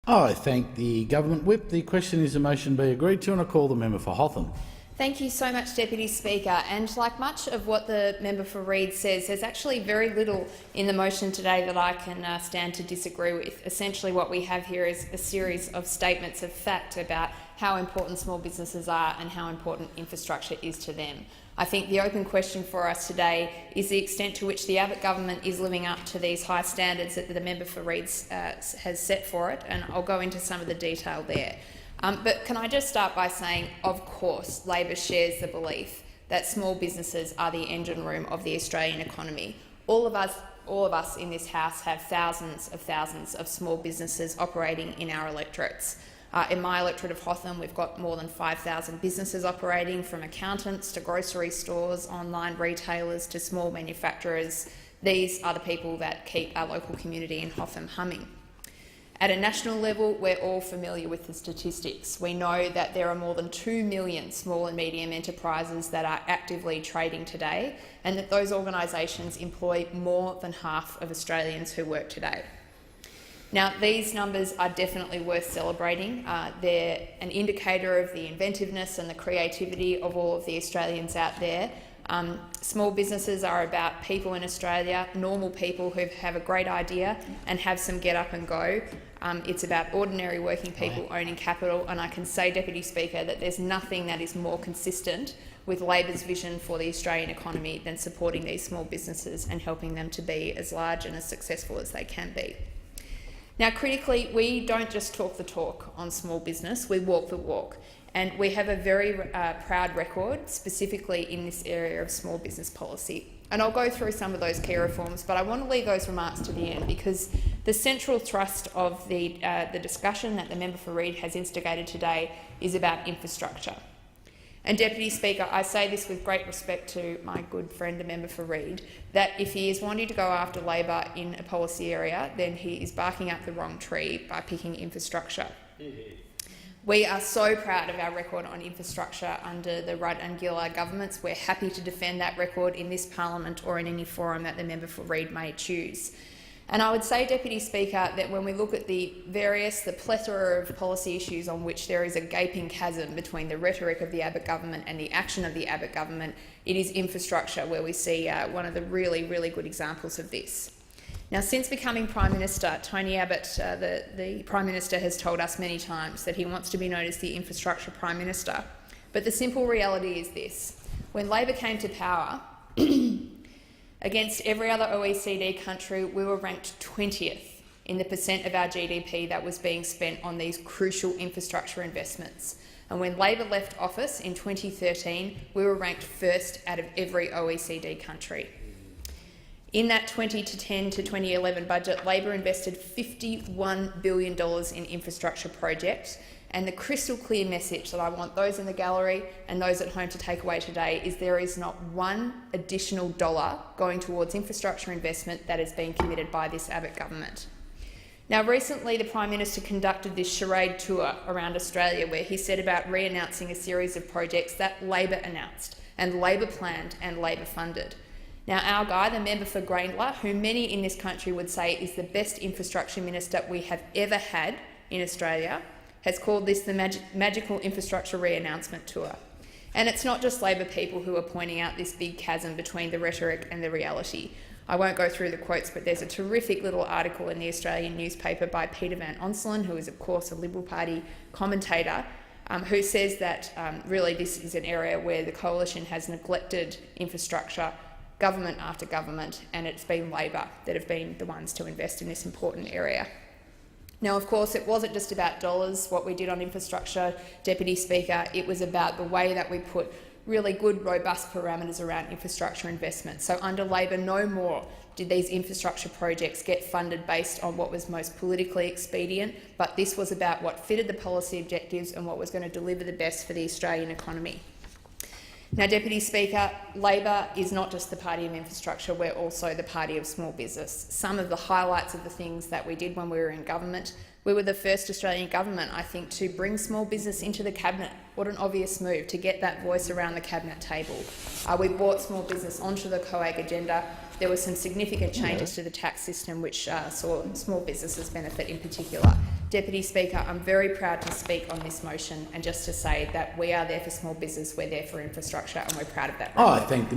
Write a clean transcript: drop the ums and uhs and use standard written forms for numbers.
I thank the Government Whip. The question is a motion be agreed to, and I call the member for Hotham. Thank you so much, Deputy Speaker. And like much of what the member for Reid says, there's actually very little in the motion today that I can stand to disagree with. Essentially what we have here is a series of statements of fact about how important small businesses are and how important infrastructure is to them. I think the open question for us today is the extent to which the Abbott government is living up to these high standards that the member for Reid has set for it, and I'll go into some of the detail there. But can I just start by saying, of course, Labor shares the belief that small businesses are the engine room of the Australian economy. All of us in this House have thousands of small businesses operating in our electorates. In my electorate of Hotham, we've got more than 5,000 businesses operating, from accountants to grocery stores, online retailers to small manufacturers. These are the people that keep our local community in Hotham humming. At a national level, we're all familiar with the statistics. We know that there are more than 2 million small and medium enterprises that are actively trading today, and that those organisations employ more than half of Australians who work today. Now, these numbers are definitely worth celebrating. They're an indicator of the inventiveness and the creativity of all of the Australians out there. Small businesses are about people in Australia, normal people who have a great idea and have some get up and go. It's about ordinary working people owning capital, and I can say, Deputy Speaker, that there's nothing that is more consistent with Labor's vision for the Australian economy than supporting these small businesses and helping them to be as large and as successful as they can be. Now, critically, we don't just talk the talk on small business, we walk the walk. And we have a very proud record, specifically in this area of small business policy. And I'll go through some of those key reforms, but I want to leave those remarks to the end, because the central thrust of the discussion that the member for Reid has instigated today is about infrastructure. And, Deputy Speaker, I say this with great respect to my good friend, the member for Reid, that if he is wanting to go after Labor in a policy area, then he is barking up the wrong tree by picking infrastructure. We are so proud of our record on infrastructure under the Rudd and Gillard governments. We're happy to defend that record in this parliament or in any forum that the member for Reid may choose. And I would say, Deputy Speaker, that when we look at the plethora of policy issues on which there is a gaping chasm between the rhetoric of the Abbott government and the action of the Abbott government, it is infrastructure where we see one of the really good examples of this. Now, since becoming Prime Minister, Tony Abbott, the Prime Minister, has told us many times that he wants to be known as the Infrastructure Prime Minister. But the simple reality is this: when Labor came to power, against every other OECD country, we were ranked 20th in the percent of our GDP that was being spent on these crucial infrastructure investments. And when Labor left office in 2013, we were ranked first out of every OECD country. In that 2010 to 2011 budget, Labor invested $51 billion in infrastructure projects, and the crystal clear message that I want those in the gallery and those at home to take away today is there is not one additional dollar going towards infrastructure investment that has been committed by this Abbott government. Now, recently the Prime Minister conducted this charade tour around Australia where he said about re-announcing a series of projects that Labor announced and Labor planned and Labor funded. Now, our guy, the member for Grayndler, who many in this country would say is the best infrastructure minister we have ever had in Australia, has called this the magical infrastructure re-announcement tour. And it's not just Labor people who are pointing out this big chasm between the rhetoric and the reality. I won't go through the quotes, but there's a terrific little article in the Australian newspaper by Peter Van Onselen, who is, of course, a Liberal Party commentator, who says that really this is an area where the coalition has neglected infrastructure, government after government, and it's been Labor that have been the ones to invest in this important area. Now, of course, it wasn't just about dollars, what we did on infrastructure, Deputy Speaker. It was about the way that we put really good, robust parameters around infrastructure investment. So under Labor, no more did these infrastructure projects get funded based on what was most politically expedient, but this was about what fitted the policy objectives and what was going to deliver the best for the Australian economy. Now, Deputy Speaker, Labor is not just the party of infrastructure, we're also the party of small business. Some of the highlights of the things that we did when we were in government: we were the first Australian government, I think, to bring small business into the Cabinet. What an obvious move to get that voice around the Cabinet table. We brought small business onto the COAG agenda. There were some significant changes to the tax system which saw small businesses benefit in particular. Deputy Speaker, I'm very proud to speak on this motion and just to say that we are there for small business, we're there for infrastructure, and we're proud of that. I thank the